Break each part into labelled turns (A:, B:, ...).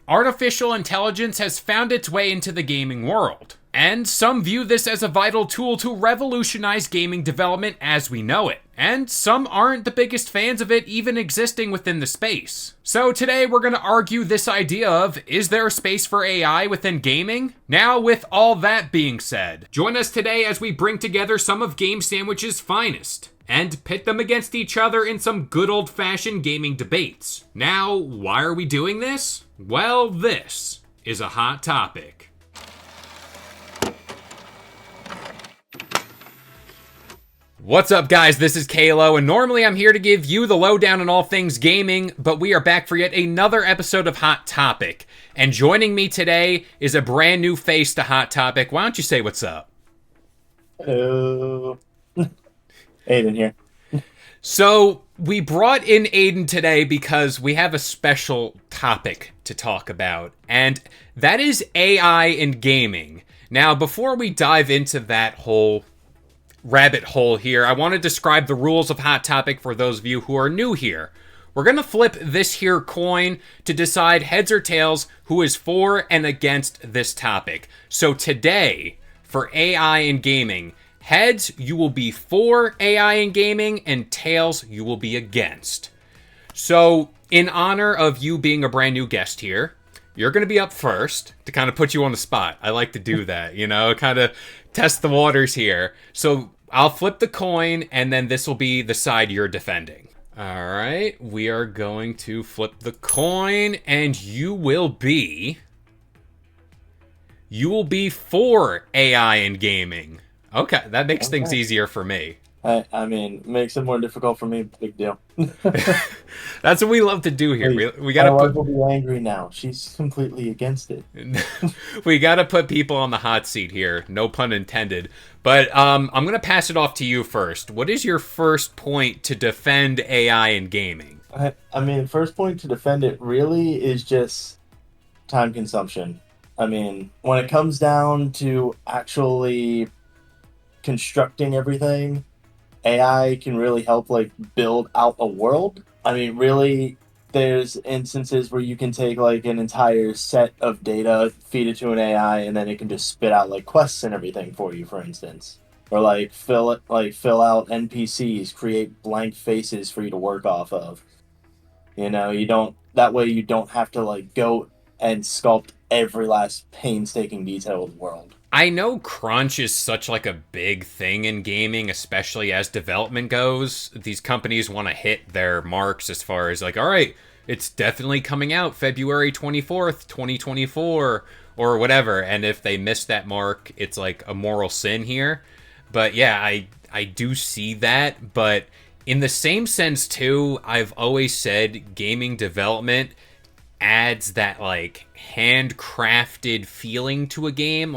A: Artificial intelligence has found its way into the gaming world, and some view this as a vital tool to revolutionize gaming development as we know it, and some aren't the biggest fans of it even existing within the space. So today we're going to argue this idea of, is there a space for AI within gaming? Now, with all that being said, join us today as we bring together some of Game Sandwich's finest and pit them against each other in some good old-fashioned gaming debates. Now, why are we doing this? Well, this is a hot topic. What's up, guys? This is Kalo, and normally I'm here to give you the lowdown on all things gaming, but we are back for yet another episode of Hot Topic. And joining me today is a brand new face to Hot Topic. Why don't you say what's up?
B: Hello. Aiden here.
A: So, we brought in Aiden today because we have a special topic to talk about, and that is AI in gaming. Now, before we dive into that whole rabbit hole here, I want to describe the rules of Hot Topic for those of you who are new here. We're going to flip this here coin to decide heads or tails who is for and against this topic. So today, for AI in gaming, heads, you will be for AI in gaming, and tails, you will be against. So, in honor of you being a brand new guest here, you're going to be up first to kind of put you on the spot. I like to do that, kind of test the waters here. So, I'll flip the coin, and then this will be the side you're defending. All right, we are going to flip the coin, and you will be for AI in gaming. Okay, that makes things easier for me.
B: I mean, makes it more difficult for me. Big deal.
A: That's what we love to do here. We
B: My
A: gotta
B: wife will be angry now. She's completely against it.
A: we gotta put people on the hot seat here. No pun intended. But I'm gonna pass it off to you first. What is your first point to defend AI in gaming?
B: I mean, first point to defend it really is just time consumption. I mean, when it comes down to actually constructing everything, AI can really help build out a world. I mean, really, there's instances where you can take an entire set of data, feed it to an AI, and then it can just spit out quests and everything for you, for instance. Or fill out NPCs, create blank faces for you to work off of. You don't that way you don't have to go and sculpt every last painstaking detail of the world.
A: I know crunch is such a big thing in gaming, especially as development goes. These companies want to hit their marks as far as all right, it's definitely coming out February 24th, 2024 or whatever. And if they miss that mark, it's a moral sin here. But yeah, I do see that. But in the same sense too, I've always said gaming development adds that handcrafted feeling to a game.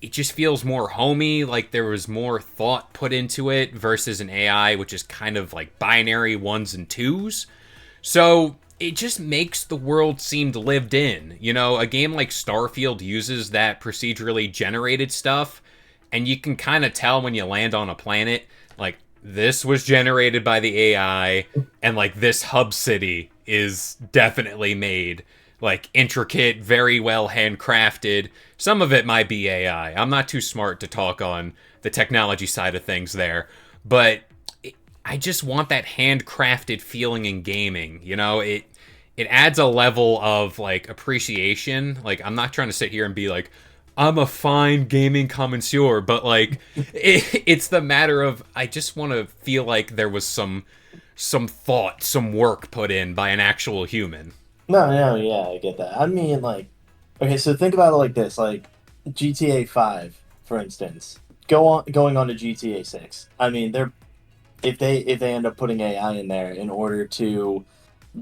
A: It just feels more homey, there was more thought put into it versus an AI, which is kind of binary ones and twos. So it just makes the world seem lived in. A game like Starfield uses that procedurally generated stuff, and you can kind of tell when you land on a planet, this was generated by the AI, and this hub city is definitely made intricate, very well handcrafted. Some of it might be AI. I'm not too smart to talk on the technology side of things there, but I just want that handcrafted feeling in gaming. It adds a level of appreciation. I'm not trying to sit here and be I'm a fine gaming connoisseur, but it's the matter of I just want to feel there was some thought, some work put in by an actual human.
B: No, yeah, I get that. I mean, okay, so think about it like this, GTA 5, for instance, going on to GTA 6. I mean, if they end up putting AI in there in order to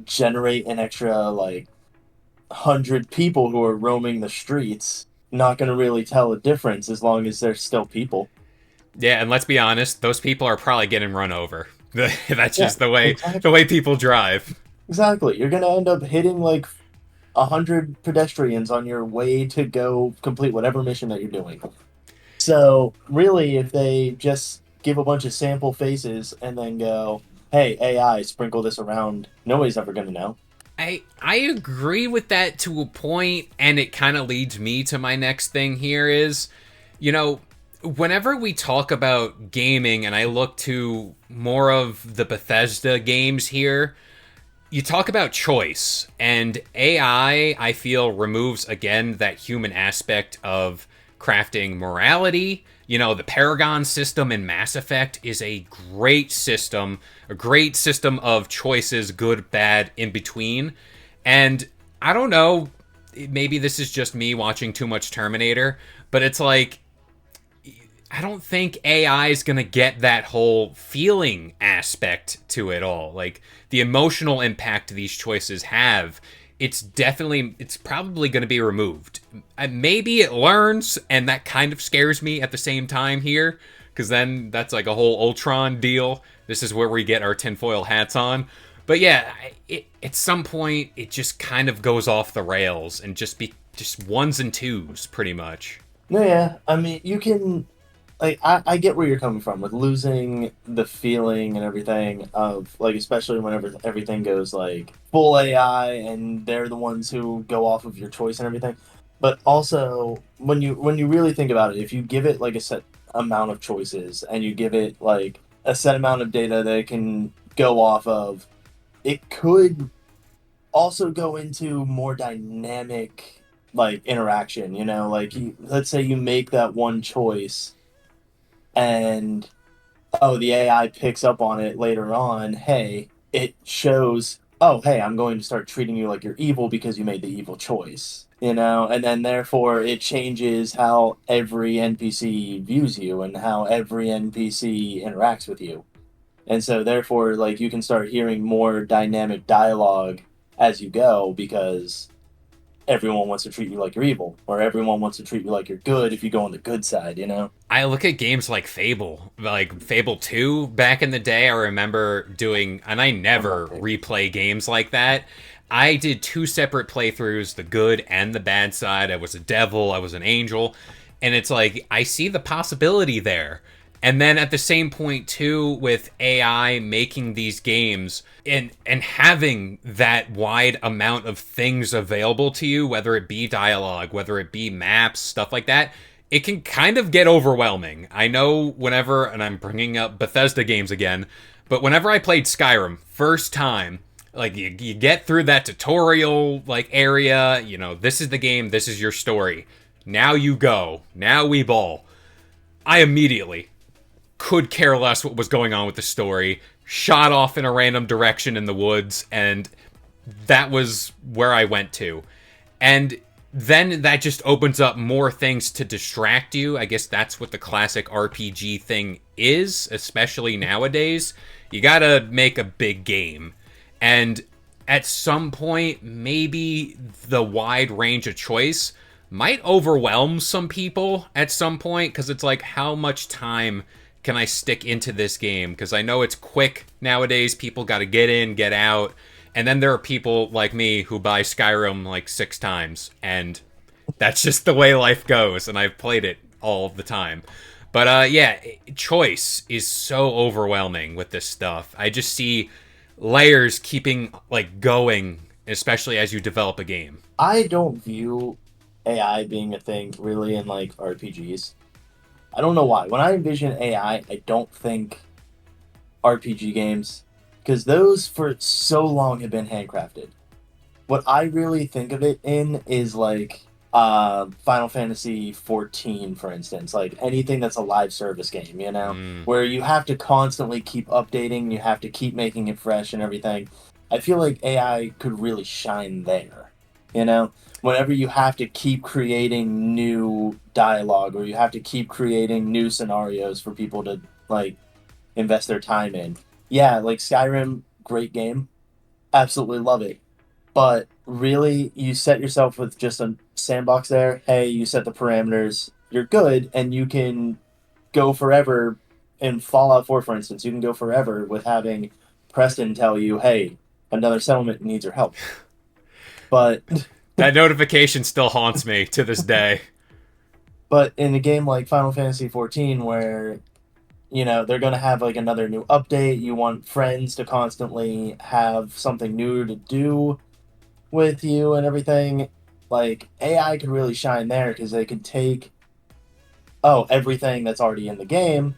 B: generate an extra 100 people who are roaming the streets, not going to really tell a difference as long as they're still people.
A: Yeah, and let's be honest, those people are probably getting run over. That's just
B: exactly.
A: the way people drive.
B: Exactly. You're going to end up hitting 100 pedestrians on your way to go complete whatever mission that you're doing. So, really, if they just give a bunch of sample faces and then go, hey, AI, sprinkle this around, nobody's ever going to know.
A: I agree with that to a point, and it kind of leads me to my next thing here is, you know, whenever we talk about gaming and I look to more of the Bethesda games here, you talk about choice, and I feel removes again that human aspect of crafting morality. You know, the Paragon system in Mass Effect is a great system of choices, good, bad, in between. And I don't know, maybe this is just me watching too much Terminator, but it's like I don't think AI is going to get that whole feeling aspect to it all. Like the emotional impact these choices have, it's probably going to be removed. Maybe it learns, and that kind of scares me at the same time here, because then that's like a whole Ultron deal. This is where we get our tinfoil hats on. But yeah, at some point, it just kind of goes off the rails and just ones and twos, pretty much.
B: No, yeah. I mean, you can like I get where you're coming from with losing the feeling and everything of like especially whenever everything goes like full AI and they're the ones who go off of your choice and everything. But also when you really think about it, if you give it like a set amount of choices and you give it like a set amount of data that it can go off of, it could also go into more dynamic like interaction, like let's say you make that one choice and oh the AI picks up on it later on, hey, it shows, oh hey, I'm going to start treating you like you're evil because you made the evil choice, and then therefore it changes how every NPC views you and how every NPC interacts with you. And so therefore like you can start hearing more dynamic dialogue as you go because everyone wants to treat you like you're evil or everyone wants to treat you like you're good if you go on the good side.
A: I look at games like Fable 2 back in the day. I remember doing, and I
B: I'm not
A: never
B: big.
A: replay games like that. I did two separate playthroughs, the good and the bad side. I was a devil, I was an angel. And it's like, I see the possibility there. And then at the same point too, with AI making these games and having that wide amount of things available to you, whether it be dialogue, whether it be maps, stuff like that, it can kind of get overwhelming. I know whenever, and I'm bringing up Bethesda games again, but whenever I played Skyrim first time, like you get through that tutorial like area, this is the game, this is your story. Now you go. Now we ball. I immediately could care less what was going on with the story, shot off in a random direction in the woods, and that was where I went to. And then that just opens up more things to distract you. I guess that's what the classic RPG thing is, especially nowadays. You gotta make a big game. And at some point, maybe the wide range of choice might overwhelm some people at some point, because it's like, how much time can I stick into this game? Because I know it's quick nowadays. People got to get in, get out. And then there are people like me who buy Skyrim like 6 times. And that's just the way life goes. And I've played it all the time. But yeah, choice is so overwhelming with this stuff. I just see layers keeping like going, especially as you develop a game.
B: I don't view AI being a thing really in like RPGs. I don't know why. When I envision I don't think RPG games because those for so long have been handcrafted. What I really think of it in is like Final Fantasy 14, for instance, like anything that's a live service game,
A: Mm.
B: where you have to constantly keep updating, you have to keep making it fresh and everything. I feel like AI could really shine there, you know? Whenever you have to keep creating new dialogue or you have to keep creating new scenarios for people to like invest their time in. Yeah, like Skyrim, great game. Absolutely love it. But really, you set yourself with just a sandbox there. Hey, you set the parameters. You're good, and you can go forever. In Fallout 4, for instance, you can go forever with having Preston tell you, hey, another settlement needs your help. But
A: That notification still haunts me to this day.
B: but in a game like Final Fantasy 14, where they're going to have like another new update, you want friends to constantly have something new to do. with you and everything, like AI could really shine there because they could take everything that's already in the game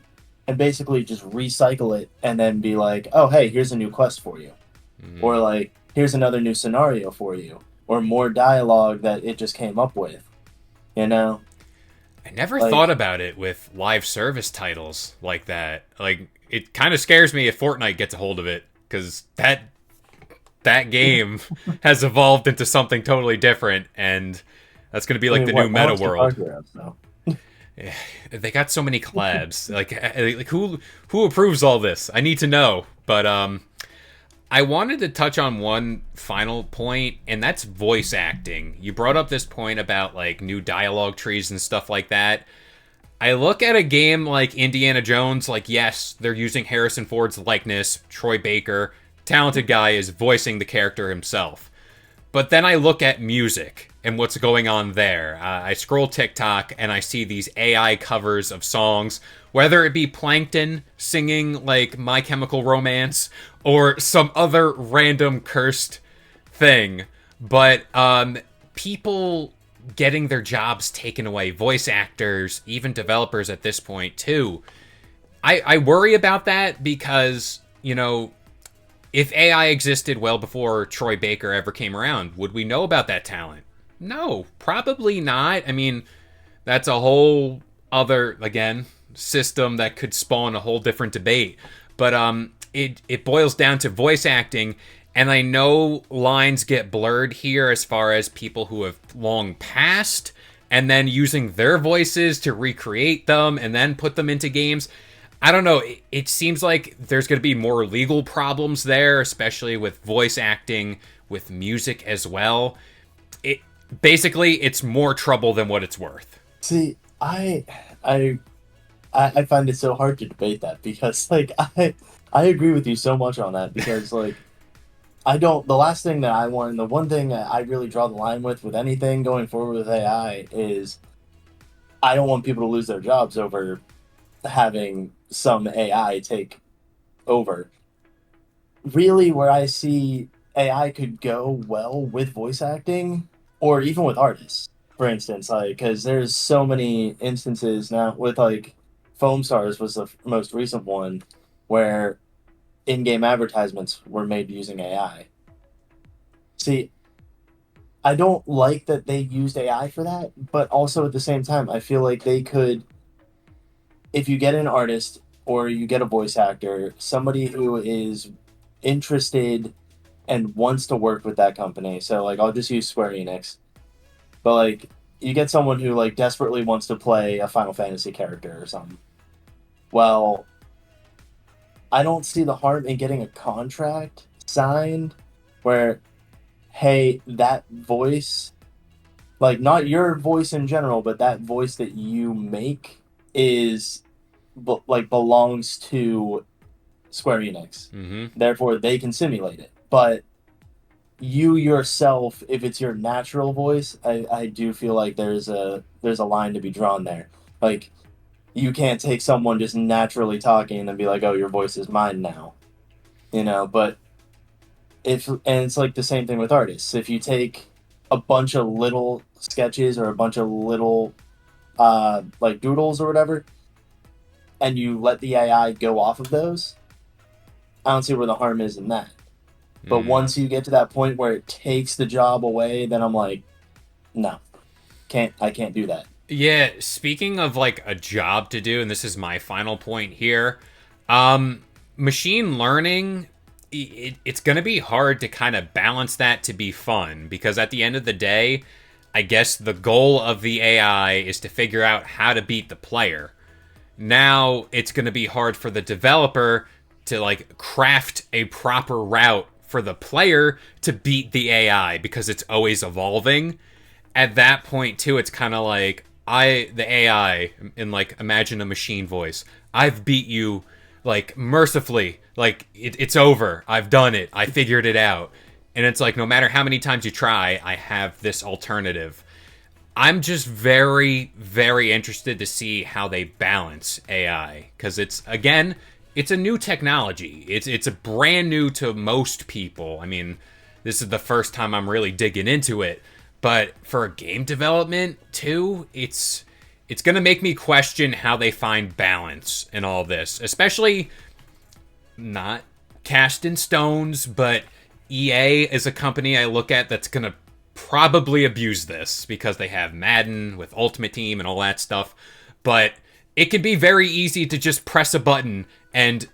B: and basically just recycle it and then be like, oh hey, here's a new quest for you, or
A: Mm.
B: like here's another new scenario for you, or more dialogue that it just came up with. You know,
A: I never thought
B: like
A: about it with live service titles like that. Like, it kind of scares me if Fortnite gets a hold of it, because that game has evolved into something totally different, and that's going to be
B: I
A: like
B: mean,
A: the new
B: what now
A: meta
B: it's Guitar
A: world.
B: Hero, so
A: They got so many collabs. Like who approves all this? I need to know. But I wanted to touch on one final point, and that's voice acting. You brought up this point about like new dialogue trees and stuff like that. I look at a game like Indiana Jones, like, yes, they're using Harrison Ford's likeness. Troy Baker, talented guy, is voicing the character himself. But then I look at music and what's going on there. I scroll TikTok and I see these AI covers of songs, whether it be Plankton singing like My Chemical Romance or some other random cursed thing. But people getting their jobs taken away, voice actors, even developers at this point, too. I worry about that because, if AI existed well before Troy Baker ever came around, would we know about that talent? No, probably not. I mean, that's a whole other, again, system that could spawn a whole different debate. But it boils down to voice acting, and I know lines get blurred here as far as people who have long passed and then using their voices to recreate them and then put them into games. I don't know. It seems like there's going to be more legal problems there, especially with voice acting, with music as well. It basically it's more trouble than what it's worth.
B: see, I I find it so hard to debate that because like I agree with you so much on that because like I don't the last thing that I want, the one thing that I really draw the line with anything going forward with AI is I don't want people to lose their jobs over having some AI take over. Really, where I see AI could go well with voice acting or even with artists, for instance, like because there's so many instances now with like Foam Stars was the most recent one where in-game advertisements were made using AI. See, I don't like that they used AI for that, but also at the same time, I feel like they could, if you get an artist or you get a voice actor, somebody who is interested and wants to work with that company. So like I'll just use Square Enix. But like you get someone who like desperately wants to play a Final Fantasy character or something. Well, I don't see the harm in getting a contract signed where hey, that voice, like not your voice in general, but that voice that you make is like belongs to Square Enix.
A: Mm-hmm.
B: Therefore, they can simulate it. But you yourself, if it's your natural voice, I do feel like there's a line to be drawn there. Like you can't take someone just naturally talking and be like, "Oh, your voice is mine now," But if and it's like the same thing with artists. If you take a bunch of little sketches or a bunch of little like doodles or whatever, and you let the AI go off of those, I don't see where the harm is in that. But
A: Mm.
B: once you get to that point where it takes the job away, then I'm like, no, I can't do that.
A: Yeah, speaking of like a job to do, and this is my final point here, machine learning, it's going to be hard to kind of balance that to be fun because at the end of the day, I guess the goal of the AI is to figure out how to beat the player. Now it's going to be hard for the developer to like craft a proper route for the player to beat the AI because it's always evolving. At that point too, it's kind of like the AI in like imagine a machine voice. I've beat you like mercifully. Like it's over. I've done it. I figured it out. And it's like no matter how many times you try, I have this alternative. I'm just very, very interested to see how they balance AI because it's a new technology. It's a brand new to most people. I mean, this is the first time I'm really digging into it. But for game development too, it's going to make me question how they find balance in all this, especially not cast in stones, but EA is a company I look at that's going to probably abuse this because they have Madden with Ultimate Team and all that stuff. But it can be very easy to just press a button and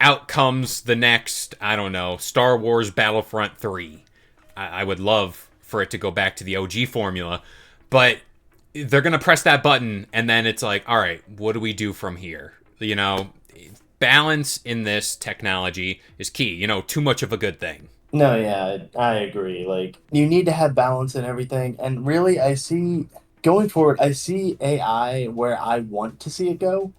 A: out comes the next, I don't know, Star Wars Battlefront 3. I would love for it to go back to the OG formula, but they're going to press that button and then it's like, all right, what do we do from here? You know, balance in this technology is key. You know, too much of a good thing.
B: No, yeah, I agree. Like, you need to have balance in everything. And really, I see going forward, I see AI where I want to see it go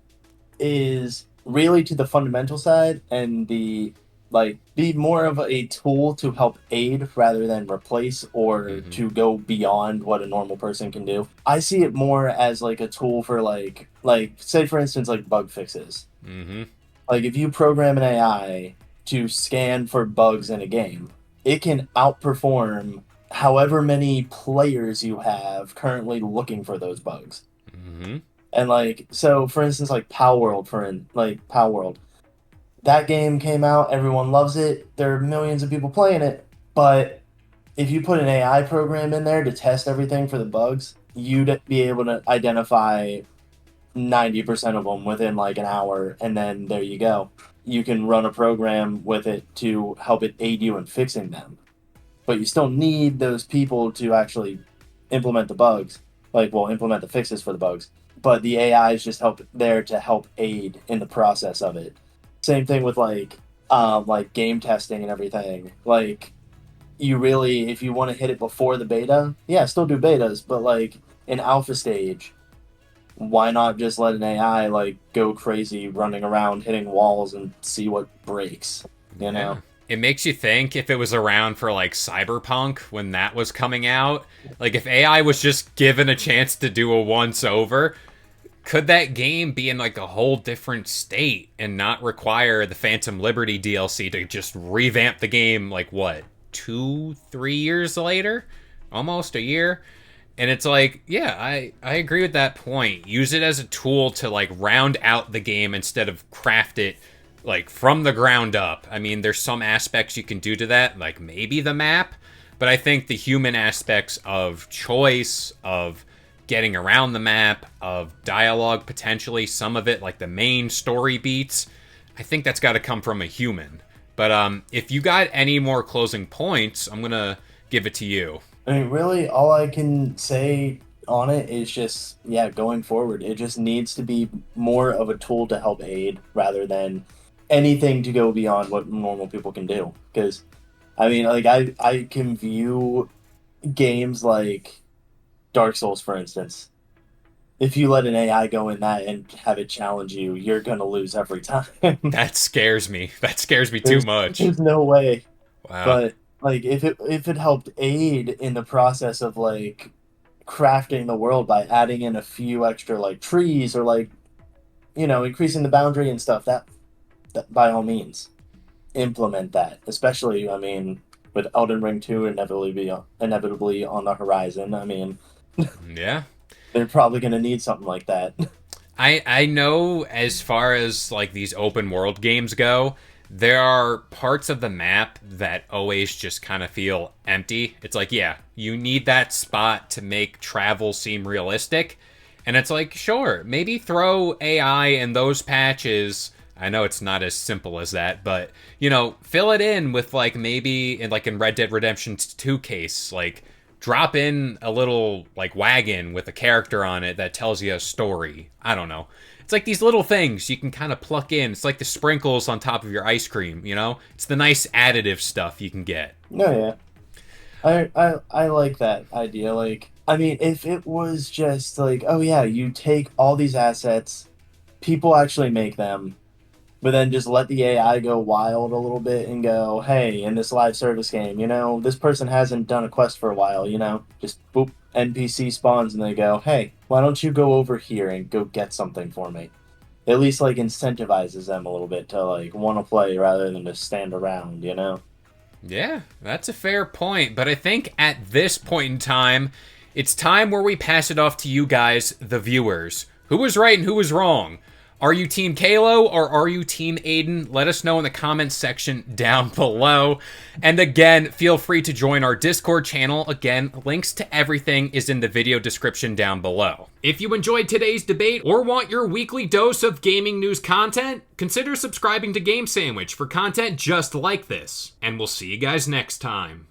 B: is really to the fundamental side and the like be more of a tool to help aid rather than replace or
A: Mm-hmm.
B: to go beyond what a normal person can do. I see it more as like a tool for like say for instance like bug fixes.
A: Mm-hmm.
B: Like if you program an AI to scan for bugs in a game, it can outperform however many players you have currently looking for those bugs.
A: Mm-hmm.
B: And like so for instance like Power World Power World. That game came out, everyone loves it. There are millions of people playing it, but if you put an AI program in there to test everything for the bugs, you'd be able to identify 90% of them within like an hour, and then there you go. You can run a program with it to help it aid you in fixing them. But you still need those people to actually implement the bugs, implement the fixes for the bugs. But the AI is just help there to help aid in the process of it. Same thing with like game testing and everything. Like you really, if you want to hit it before the beta, yeah, still do betas, but like in alpha stage, why not just let an AI like go crazy running around hitting walls and see what breaks, you
A: Yeah.
B: know?
A: It makes you think if it was around for like Cyberpunk when that was coming out, like if AI was just given a chance to do a once over, could that game be in like a whole different state and not require the Phantom Liberty DLC to just revamp the game like what, 2, 3 years later? Almost a year? And it's like, yeah, I agree with that point. Use it as a tool to like round out the game instead of craft it like from the ground up. I mean, there's some aspects you can do to that, like maybe the map, but I think the human aspects of choice, of getting around the map, of dialogue potentially, some of it like the main story beats, I think that's got to come from a human. But if you got any more closing points, I'm gonna give it to you.
B: I mean, really, all I can say on it is just, yeah, going forward, it just needs to be more of a tool to help aid rather than anything to go beyond what normal people can do. Because, I mean, like, I can view games like Dark Souls, for instance. If you let an AI go in that and have it challenge you, you're gonna lose every time.
A: That scares me. That scares me too
B: there's
A: much.
B: there's no way.
A: Wow.
B: But like if it helped aid in the process of like crafting the world by adding in a few extra like trees or like increasing the boundary and stuff, that by all means implement that. Especially, I mean, with Elden Ring 2 inevitably on the horizon. I mean,
A: Yeah.
B: they're probably gonna need something like that.
A: I know as far as like these open world games go, there are parts of the map that always just kind of feel empty. It's like, yeah, you need that spot to make travel seem realistic. And it's like, sure, maybe throw AI in those patches. I know it's not as simple as that, but fill it in with like maybe in Red Dead Redemption 2 case, like drop in a little like wagon with a character on it that tells you a story. I don't know. It's like these little things you can kind of pluck in. It's like the sprinkles on top of your ice cream, you know? It's the nice additive stuff you can get.
B: No, yeah. I like that idea. Like, I mean, if it was just like, oh yeah, you take all these assets, people actually make them, but then just let the AI go wild a little bit and go, hey, in this live service game, this person hasn't done a quest for a while, just boop, NPC spawns and they go, hey, why don't you go over here and go get something for me? At least like incentivizes them a little bit to like want to play rather than just stand around.
A: Yeah, that's a fair point. But I think at this point in time, it's time where we pass it off to you guys, the viewers. Who was right and who was wrong? Are you Team Kalo or are you Team Aiden? Let us know in the comments section down below. And again, feel free to join our Discord channel. Again, links to everything is in the video description down below. If you enjoyed today's debate or want your weekly dose of gaming news content, consider subscribing to Game Sandwich for content just like this. And we'll see you guys next time.